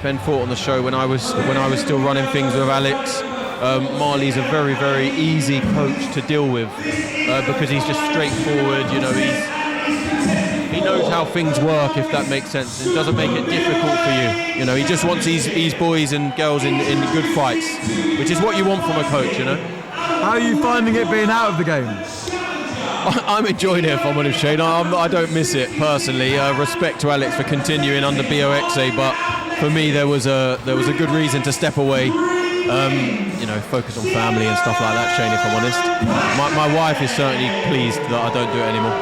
Ben fought on the show when I was still running things with Alex. Marley's a very, very easy coach to deal with because he's just straightforward. You know, he knows how things work, if that makes sense. It doesn't make it difficult for you. You know, he just wants these boys and girls in good fights, which is what you want from a coach. You know. How are you finding it being out of the game? I'm enjoying it, if I'm honest, Shane. I don't miss it personally. Respect to Alex for continuing under BOXA, but for me there was a good reason to step away. You know, focus on family and stuff like that, Shane, if I'm honest. My wife is certainly pleased that I don't do it anymore.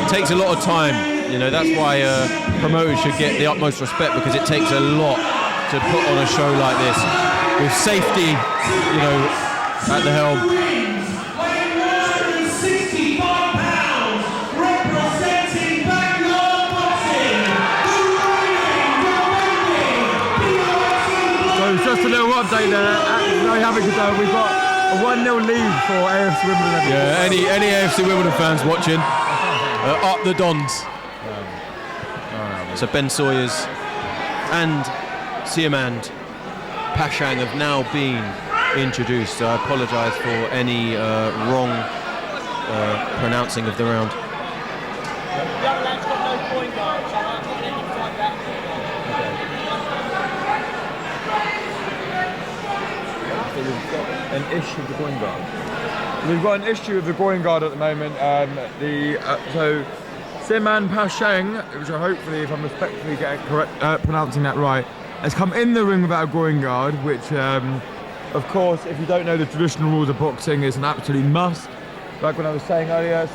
It takes a lot of time, you know, that's why promoters should get the utmost respect, because it takes a lot to put on a show like this with safety, you know, at the helm. Just a little update there. Very happy because we've got a 1-0 lead for AFC Wimbledon. Yeah, any AFC Wimbledon fans watching, up the Dons. So Ben Sawyers and Siamand Pashaeng have now been introduced. So I apologise for any wrong pronouncing of the round. The other lad's got no point guard, so I'm not letting him fight that. We've got an issue with the groin guard. We've got an issue with the groin guard at the moment. So Siamand Pashaeng, which I hopefully, if I'm respectfully getting correct, pronouncing that right, has come in the ring without a groin guard, which, of course, if you don't know the traditional rules of boxing, is an absolute must. Like when I was saying earlier,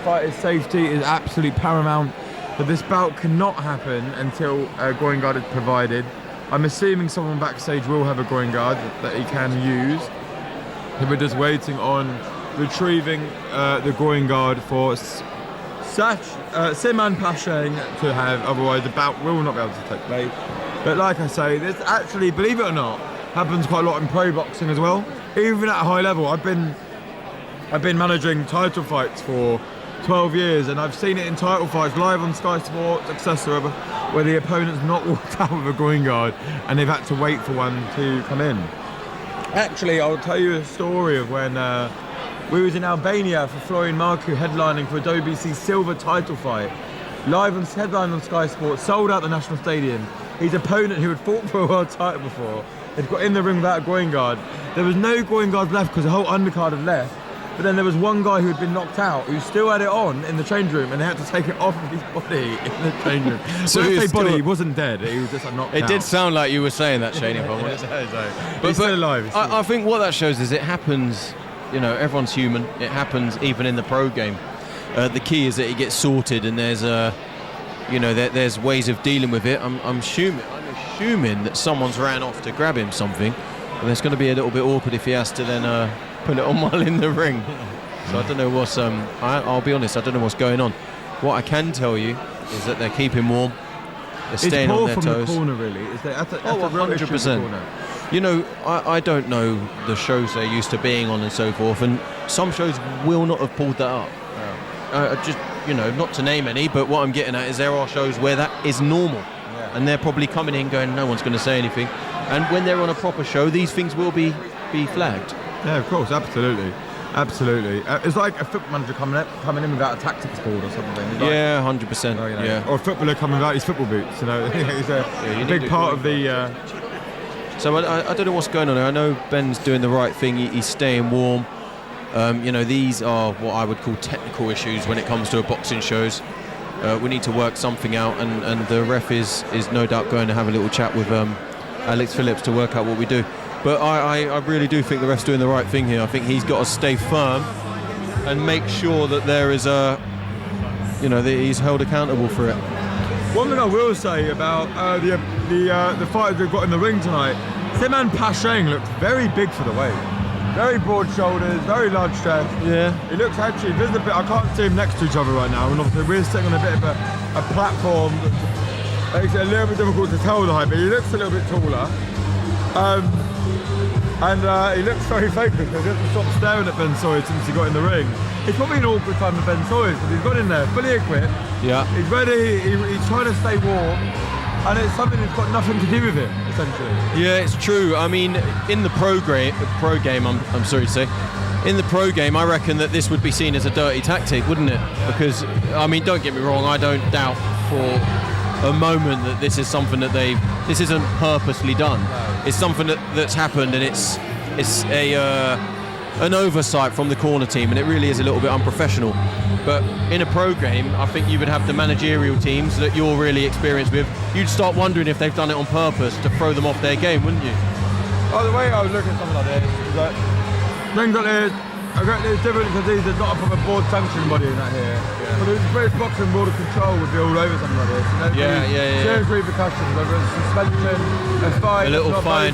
fighter's safety is absolutely paramount. But this bout cannot happen until a groin guard is provided. I'm assuming someone backstage will have a groin guard that he can use. So we're just waiting on retrieving the groin guard for Siamand Pashaeng to have, otherwise the bout will not be able to take place. But like I say, this actually, believe it or not, happens quite a lot in pro boxing as well. Even at a high level, I've been managing title fights for 12 years, and I've seen it in title fights live on Sky Sports, etc., where the opponent's not walked out with a groin guard and they've had to wait for one to come in. Actually, I'll tell you a story of when we was in Albania for Florian Marku headlining for a WBC silver title fight. Live on headline on Sky Sports, sold out the National Stadium. His opponent, who had fought for a world title before, had got in the ring without a groin guard. There was no groin guards left because the whole undercard had left. But then there was one guy who had been knocked out who still had it on in the change room, and they had to take it off of his body in the change room. So when I say body, he wasn't dead, he was just knocked out. It did sound like you were saying that, Shane, if I'm honest. But he's still alive. I think what that shows is it happens, you know, everyone's human. It happens even in the pro game. The key is that it gets sorted, and there's you know, there's ways of dealing with it. I'm assuming that someone's ran off to grab him something, and it's going to be a little bit awkward if he has to then put it on while in the ring. So I don't know what's I'll be honest, I don't know what's going on. What I can tell you is that they're keeping warm. They're staying on their toes. It's from the corner, really. That's a 100%. You know, I don't know the shows they're used to being on and so forth, and some shows will not have pulled that up. Just, you know, not to name any, but what I'm getting at is there are shows where that is normal, and they're probably coming in going, no one's going to say anything. And when they're on a proper show, these things will be flagged. Yeah, of course, absolutely. It's like a football manager coming in without a tactics board or something. Like, 100%. Or, you know, yeah. Or a footballer coming without his football boots. You know, it's a big part of the. So I don't know what's going on there. I know Ben's doing the right thing. He's staying warm. You know, these are what I would call technical issues when it comes to a boxing shows. We need to work something out, and the ref is no doubt going to have a little chat with Alex Phillips to work out what we do. But I really do think the ref's doing the right thing here. I think he's got to stay firm and make sure that there is that he's held accountable for it. One thing I will say about the fighters we've got in the ring tonight, Siamand Pashaeng looks very big for the weight. Very broad shoulders, very large chest. Yeah. He looks actually, there's a bit, I can't see him next to each other right now, and obviously we're sitting on a bit of a platform that makes it a little bit difficult to tell the height, but he looks a little bit taller. And he looks very focused. He doesn't stop staring at Ben Sawyers since he got in the ring. It's probably an awkward time for Ben Sawyers because he's got in there fully equipped. Yeah. He's ready. He's trying to stay warm. and it's something that's got nothing to do with it, essentially. Yeah, it's true. I mean, in the pro game, I'm sorry to say, in the pro game, I reckon that this would be seen as a dirty tactic, wouldn't it? Because, I mean, don't get me wrong, I don't doubt for a moment that this is something that this isn't purposely done. It's something that's happened, and it's an oversight from the corner team, and it really is a little bit unprofessional. But in a pro game, I think you would have the managerial teams that you're really experienced with. You'd start wondering if they've done it on purpose to throw them off their game, wouldn't you? Oh, the way I was looking at something like this is that things like this, I got this different because these are not a proper board sanctioning body in that here. Yeah. But the British Boxing Board of Control would be all over something like this. And serious repercussions, whether it's suspension, a fine, a little fine.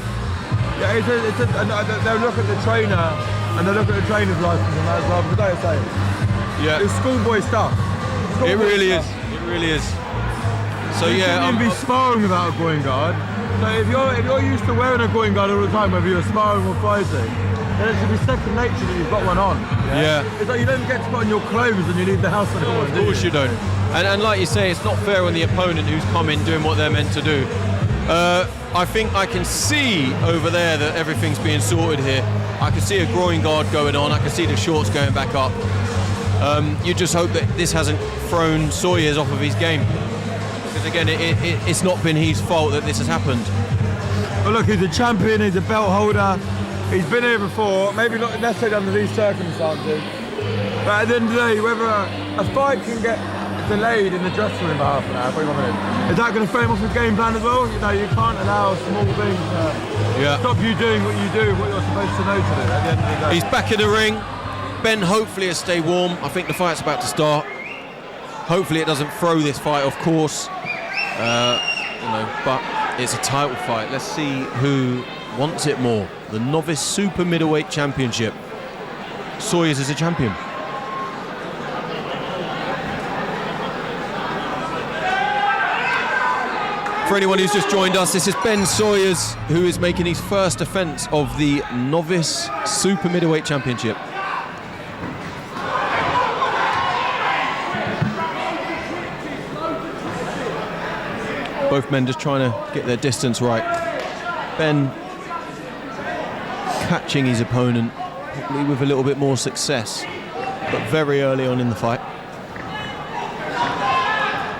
Yeah, they'll look at the trainer and they'll look at the trainer's license and that as well, because they say it's schoolboy stuff. It really is. It really is. So you shouldn't even be sparring without a groin guard. So if you're used to wearing a groin guard all the time, whether you're sparring or fighting, then it should be second nature that you've got one on. Yeah. It's like you don't get to put on your clothes and you leave the house on. Of course you don't. And like you say, it's not fair on the opponent who's come in doing what they're meant to do. I think I can see over there that everything's being sorted here. I can see a groin guard going on. I can see the shorts going back up. You just hope that this hasn't thrown Sawyers off of his game. Because again, it's not been his fault that this has happened. Well, look, he's a champion. He's a belt holder. He's been here before. Maybe not necessarily under these circumstances. But at the end of the day, whether a fight can get delayed in the dressing room for half an hour, 45 minutes, is that going to throw him off his game plan as well? You know, you can't allow small things to stop you doing what you do, what you're supposed to know to do at the end of the day. He's back in the ring. Ben hopefully has stayed warm. I think the fight's about to start. Hopefully it doesn't throw this fight off course. But it's a title fight. Let's see who wants it more. The Novice Super Middleweight Championship. Sawyers is a champion. For anyone who's just joined us, this is Ben Sawyers, who is making his first defence of the Novice Super Middleweight Championship. Both men just trying to get their distance right. Ben catching his opponent, probably with a little bit more success, but very early on in the fight.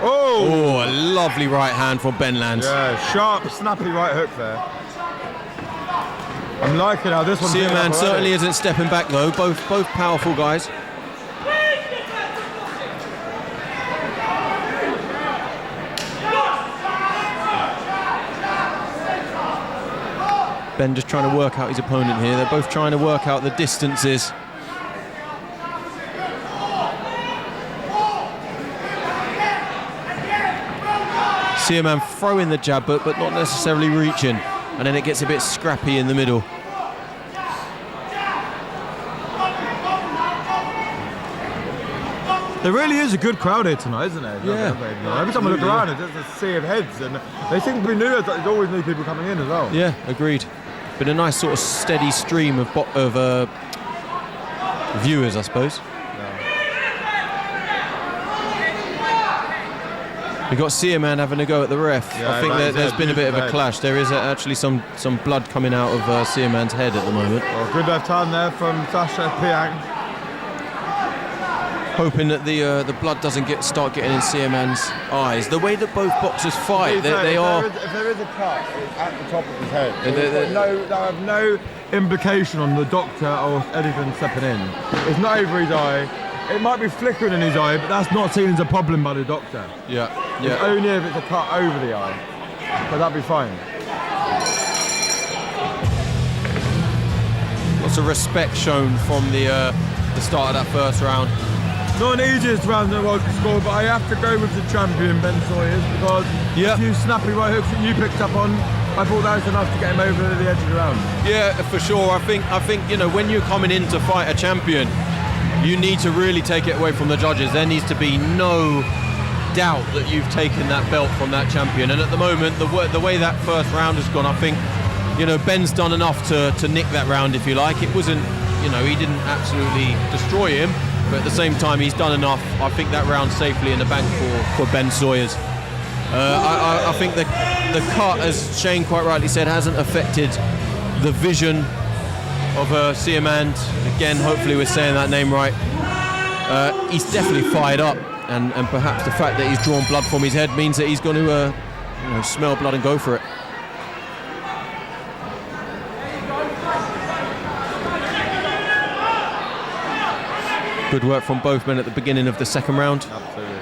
Oh, a lovely right hand from Ben lands. Yeah, sharp, snappy right hook there. I'm liking how this one's Siamand certainly isn't stepping back though, both powerful guys. Ben just trying to work out his opponent here. They're both trying to work out the distances. Siamand throwing the jab, but not necessarily reaching. And then it gets a bit scrappy in the middle. There really is a good crowd here tonight, isn't there? Yeah. Every time I look around, there's a sea of heads, and they seem to be new. There's always new people coming in as well. Yeah, agreed. Been a nice sort of steady stream of viewers, I suppose. We got Siamand having a go at the ref. Yeah, I think there's been a bit of a clash. There is actually some blood coming out of Siamand's head at the moment. Well, good left hand there from Pashaeng. Hoping that the blood doesn't start getting in Siamand's eyes. The way that both boxers fight, they are. If there is a cut, it's at the top of his head. They have no implication on the doctor or anything stepping in. It's not over his eye. It might be flickering in his eye, but that's not seen as a problem by the doctor. Yeah. It's only if it's a cut over the eye. But that'd be fine. Lots of respect shown from the start of that first round. Not an easiest round in the world to score, but I have to go with the champion, Ben Sawyers, because a few snappy right hooks that you picked up on, I thought that was enough to get him over the edge of the round. Yeah, for sure. I think when you're coming in to fight a champion, you need to really take it away from the judges. There needs to be no doubt that you've taken that belt from that champion. And at the moment, the way that first round has gone, I think, Ben's done enough to nick that round, if you like. It wasn't, he didn't absolutely destroy him, but at the same time, he's done enough. I think that round safely in the bank for Ben Sawyers. I think the cut, as Shane quite rightly said, hasn't affected the vision of Siamand. Again, hopefully we're saying that name right. He's definitely fired up, and perhaps the fact that he's drawn blood from his head means that he's going to smell blood and go for it. Good work from both men at the beginning of the second round. Absolutely.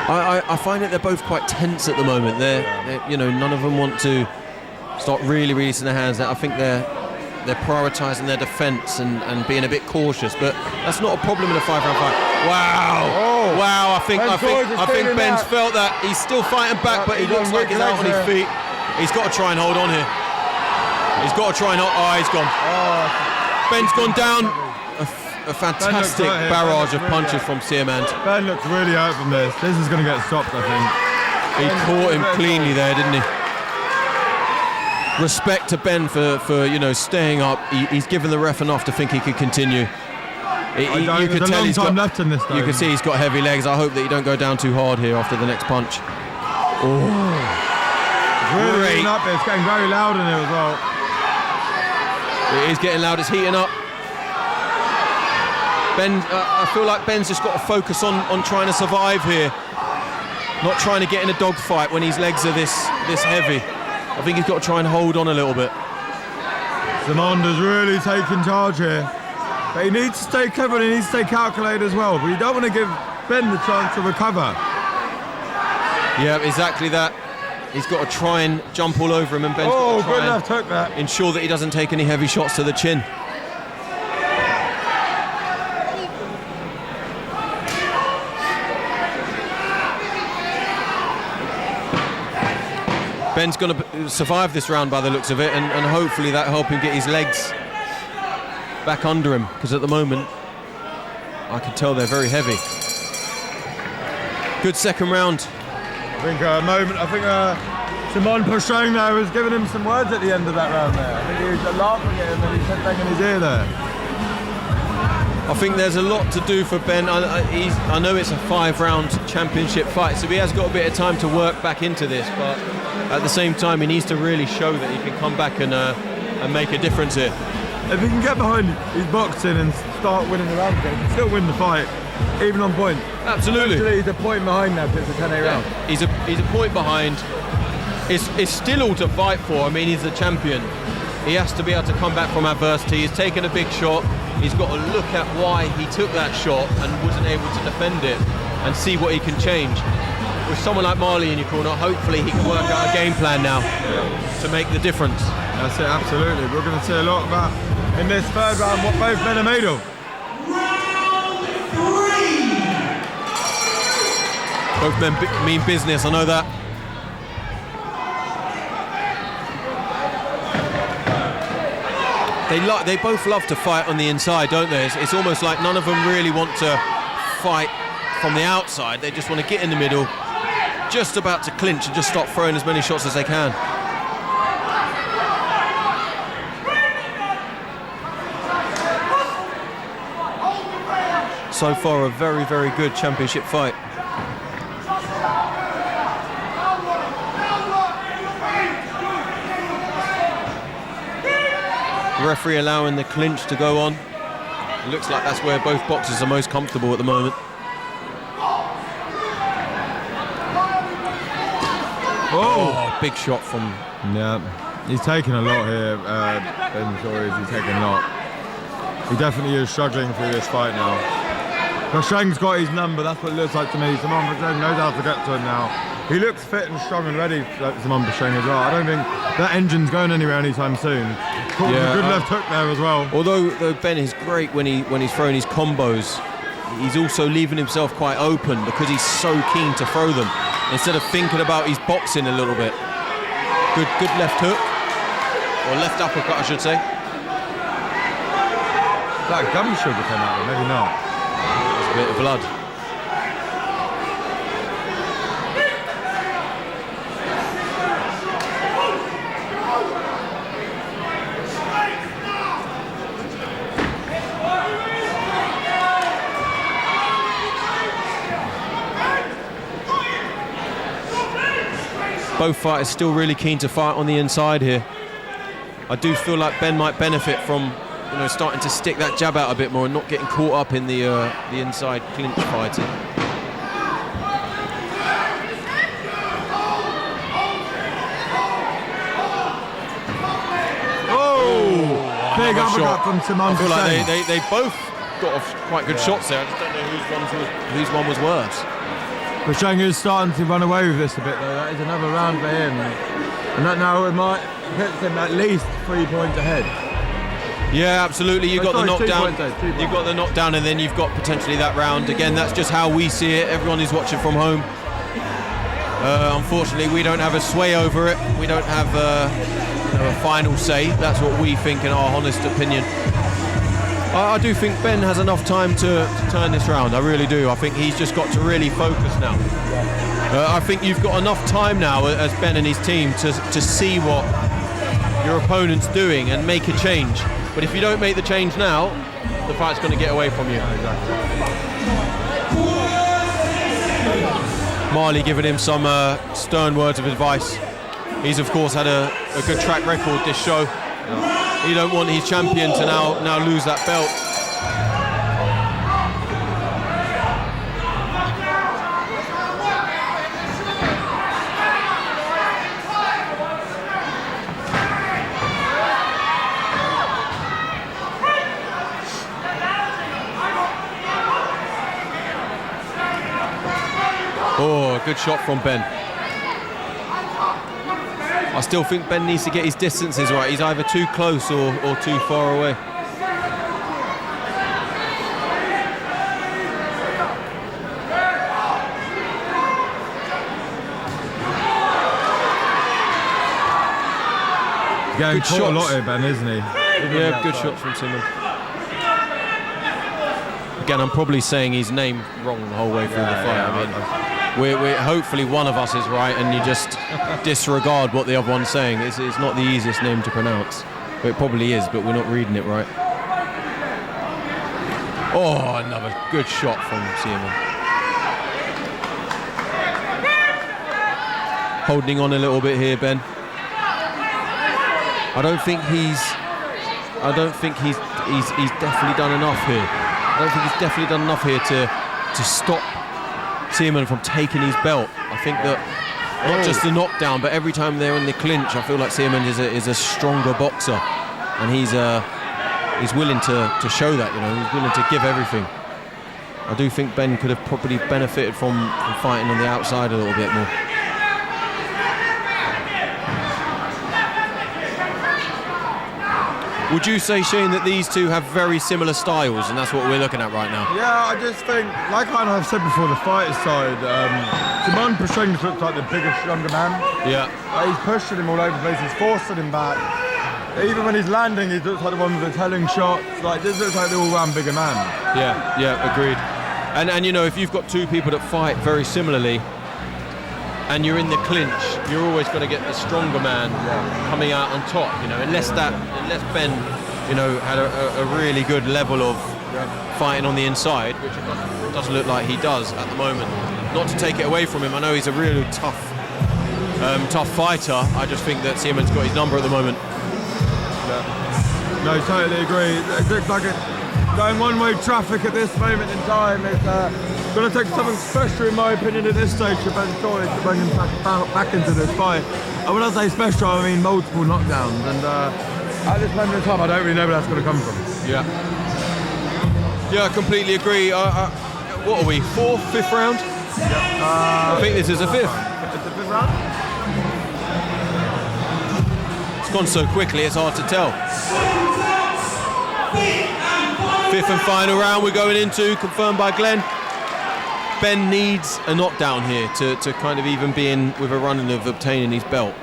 I find that they're both quite tense at the moment. They're none of them want to start really releasing their hands. I think they're prioritising their defence and being a bit cautious, but that's not a problem in a 5-round fight. Wow! Oh. Wow! I think Ben's felt that. He's still fighting back, but he looks like he's out on his feet. He's got to try and hold on here. He's got to try and hold. Oh, he's gone. Ben's gone down. A fantastic barrage of punches from Siamand. Ben looks really out from this. This is going to get stopped, I think. He caught him cleanly there, didn't he? Respect to Ben for staying up. He's given the ref enough to think he could continue. You could tell he's got left in this. You can see he's got heavy legs. I hope that you don't go down too hard here after the next punch. Oh, really heating up. It's getting very loud in here as well. It is getting loud. It's heating up. Ben, I feel like Ben's just got to focus on trying to survive here, not trying to get in a dogfight when his legs are this heavy. I think he's got to try and hold on a little bit. Siamand is really taking charge here, but he needs to stay clever and he needs to stay calculated as well. But you don't want to give Ben the chance to recover. Yeah, exactly that. He's got to try and jump all over him, and Ben's got to try and took that. ensure that he doesn't take any heavy shots to the chin. Ben's going to survive this round by the looks of it, and hopefully that'll help him get his legs back under him, because at the moment I can tell they're very heavy. Good second round. I think Siamand Pashaeng there was giving him some words at the end of that round there. I think he was laughing at him and he said bang in his ear there. I think there's a lot to do for Ben. I know it's a 5-round championship fight, so he has got a bit of time to work back into this, but at the same time he needs to really show that he can come back and make a difference here. If he can get behind his boxing and start winning the round again, he can still win the fight, even on point. Absolutely. Actually, he's a point behind now because it's a 10-8 round. He's a point behind. It's still all to fight for. I mean, he's the champion. He has to be able to come back from adversity. He's taken a big shot. He's got to look at why he took that shot and wasn't able to defend it, and see what he can change. With someone like Marley in your corner, hopefully he can work out a game plan now to make the difference. That's it, absolutely. We're going to see a lot about, in this third round, what both men are made of. Both men mean business, I know that. They both love to fight on the inside, don't they? It's almost like none of them really want to fight from the outside. They just want to get in the middle, just about to clinch and just stop throwing as many shots as they can. So far, a very, very good championship fight. The referee allowing the clinch to go on. It looks like that's where both boxers are most comfortable at the moment. Oh, big shot from... Yeah, he's taking a lot here, Ben Sawyers, he's taking a lot. He definitely is struggling through this fight now. Pashaeng's got his number, that's what it looks like to me. Siamand Pashaeng knows how to get to him now. He looks fit and strong and ready, like Siamand Pashaeng as well. I don't think that engine's going anywhere anytime soon. Caught a good left hook there as well. Although Ben is great when he's throwing his combos, he's also leaving himself quite open because he's so keen to throw them, instead of thinking about his boxing a little bit. Good left hook, or left uppercut I should say. That gum sugar came out, maybe not. There's a bit of blood. both fighters still really keen to fight on the inside here. I do feel like Ben might benefit from, you know, starting to stick that jab out a bit more and not getting caught up in the inside clinch fighting. Big uppercut from Siamand I feel Pashaeng. like they both got off quite good shots there. I just don't know whose one was worse. Pashaeng is starting to run away with this a bit though. That is another round for him. And that now it might put him at least 3 points ahead. Yeah, absolutely. You got the knockdown. 2 points. You've got the knockdown, and then you've got potentially that round. Again, that's just how we see it. Everyone is watching from home. Unfortunately, we don't have a sway over it. We don't have a final say. That's what we think, in our honest opinion. I do think Ben has enough time to turn this round. I really do. I think he's just got to really focus now. I think you've got enough time now as Ben and his team to see what your opponent's doing and make a change. But if you don't make the change now, the fight's going to get away from you. Marley giving him some stern words of advice. He's of course had a good track record this show. You don't want his champion to now lose that belt. Oh, good shot from Ben. I still think Ben needs to get his distances right. He's either too close or too far away. Getting Good caught a lot shots. here, Ben, isn't he? Yeah, good shots from Siamand. Again, I'm probably saying his name wrong the whole way through the fight. I mean, we're hopefully one of us is right, and you just disregard what the other one's saying. It's not the easiest name to pronounce. It probably is, but we're not reading it right. Oh, another good shot from Siamand. Holding on a little bit here, Ben. I don't think he's definitely done enough here. I don't think he's definitely done enough here to stop Siamand from taking his belt. I think that not just the knockdown, but every time they're in the clinch, I feel like Siamand is a stronger boxer, and he's willing to show that. You know, he's willing to give everything. I do think Ben could have probably benefited from fighting on the outside a little bit more. Would you say, Shane, that these two have very similar styles, and that's what we're looking at right now? Yeah, I just think, like I've said before, the fighter side, Siamand Pashaeng looks like the bigger, stronger man. Yeah. He's pushing him all over the place, he's forcing him back. Even when he's landing, he looks like the one with the telling shots. Like, this looks like the all-round bigger man. Yeah, agreed. And you know, if you've got two people that fight very similarly, and you're in the clinch, you're always going to get the stronger man coming out on top. You know, unless Ben, you know, had a really good level of fighting on the inside, which it doesn't look like he does at the moment. Not to take it away from him, I know he's a really tough fighter. I just think that Siamand's got his number at the moment. No, totally agree. It looks like going one-way traffic at this moment in time. It's going to take something special, in my opinion, at this stage for Ben Sawyers to bring him back into this fight. And when I say special, I mean multiple knockdowns. And at this moment in time, I don't really know where that's going to come from. Yeah, I completely agree. What are we, fifth round? I think this is a fifth. It's the fifth round? It's gone so quickly, it's hard to tell. Fifth and final round we're going into, confirmed by Glenn. Ben needs a knockdown here to kind of even be in with a run of obtaining his belt.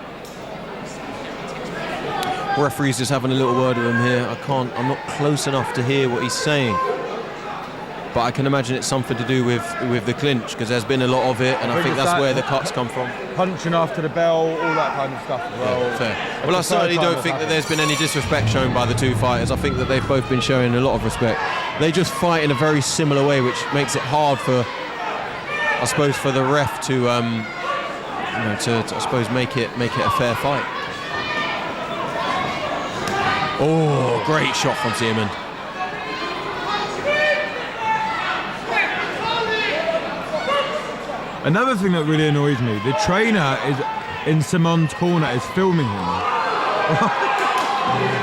Referee's just having a little word with him here. I'm not close enough to hear what he's saying. But I can imagine it's something to do with the clinch, because there's been a lot of it, and I think that's where the cuts come from. Punching after the bell, all that kind of stuff as well. Yeah, fair. Well, I certainly don't think that there's been any disrespect shown by the two fighters. I think that they've both been showing a lot of respect. They just fight in a very similar way, which makes it hard for, I suppose, for the ref to to I suppose make it a fair fight. Oh, great shot from Siamand. Another thing that really annoys me, the trainer is in Siamand's corner, is filming him.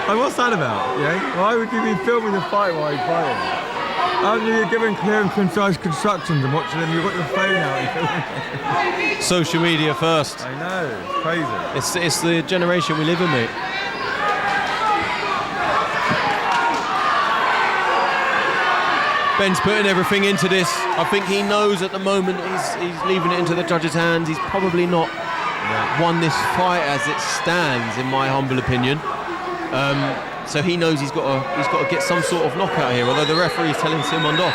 Like, what's that about? Yeah? Why would you be filming the fight while he's fighting? Aren't you giving clear and concise instructions and watching him? You've got your phone out and filming him. Social media first. I know, it's crazy. It's the generation we live in, mate. Ben's putting everything into this. I think he knows at the moment he's leaving it into the judges' hands. He's probably not won this fight as it stands, in my humble opinion. So he knows he's got to get some sort of knockout here. Although the referee's telling Siamand off.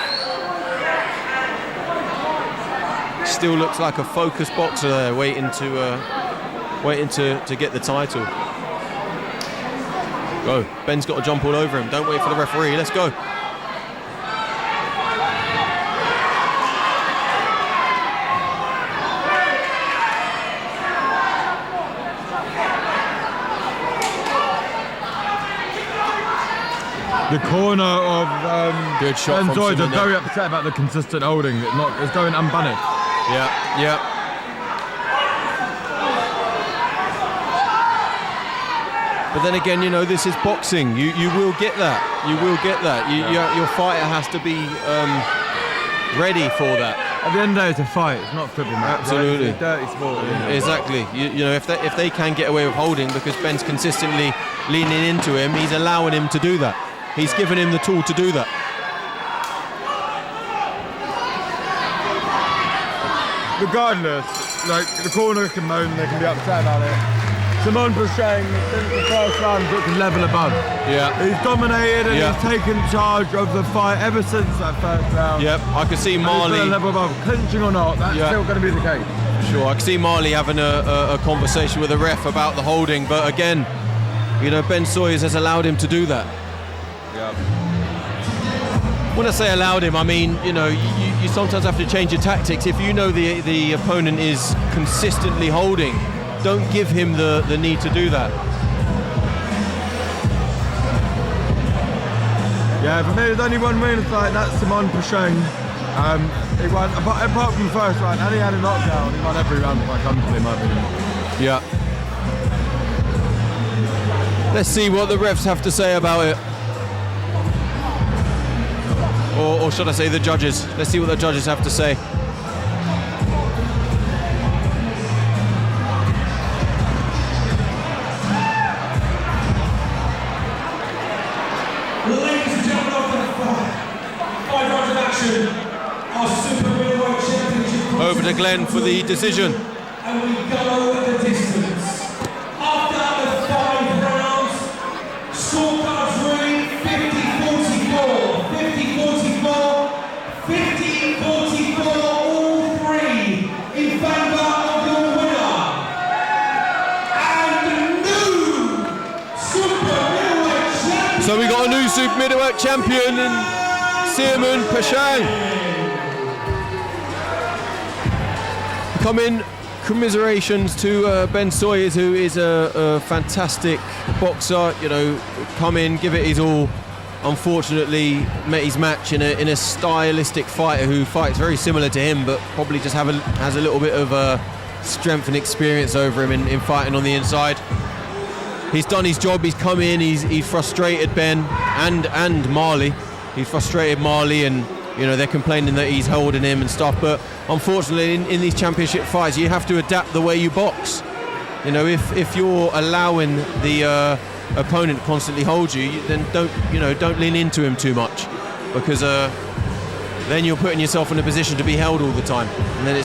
Still looks like a focused boxer there, waiting to get the title. Go. Ben's got to jump all over him. Don't wait for the referee. Let's go. The corner of Good shot Ben from Sawyers are Siamand. very upset about the consistent holding. It's going unbanned. Yeah. But then again, this is boxing. You will get that. You will get that. Your fighter has to be ready for that. At the end of the day, it's a fight. It's not football match. Absolutely. It's a dirty sport. Exactly. If they can get away with holding because Ben's consistently leaning into him, he's allowing him to do that. He's given him the tool to do that. Regardless, like, the corner can moan, they can be upset about it. Siamand Pashaeng, since the first round, took a level above. Yeah. He's dominated and he's taken charge of the fight ever since that first round. Yep. I could see And Marley. he's got a level above, clinching or not, that's still going to be the case. Sure. I could see Marley having a conversation with the ref about the holding, but again, Ben Sawyers has allowed him to do that. Yeah. When I say allowed him, I mean, you sometimes have to change your tactics. If you know the opponent is consistently holding, don't give him the need to do that. Yeah, for me, there's only one winner fight, that's Siamand Pashaeng. He won, apart from the first round, and he had a knockdown. He won every round quite comfortably, in my opinion. Yeah. Let's see what the refs have to say about it. Or should I say the judges? Let's see what the judges have to say. Ladies and gentlemen, after the five rounds of action, our Super Middleweight Championship. Over to Glenn for the decision. And we go the distance. After the 5 rounds, scorecards read 50-44, 50-44, 50-44, all three in favour of your winner. And the new Super Middleweight Champion. So we got a new Super Middleweight champion in Siamand Pashaeng. Come in, commiserations to Ben Sawyers, who is a fantastic boxer. Come in, give it his all. Unfortunately, met his match in a stylistic fighter who fights very similar to him, but probably just has a little bit of strength and experience over him in fighting on the inside. He's done his job. He's come in. He's frustrated Ben and Marley. He's frustrated Marley, and they're complaining that he's holding him and stuff. But unfortunately, in these championship fights, you have to adapt the way you box. If you're allowing the opponent constantly hold you, then don't lean into him too much, because then you're putting yourself in a position to be held all the time, and then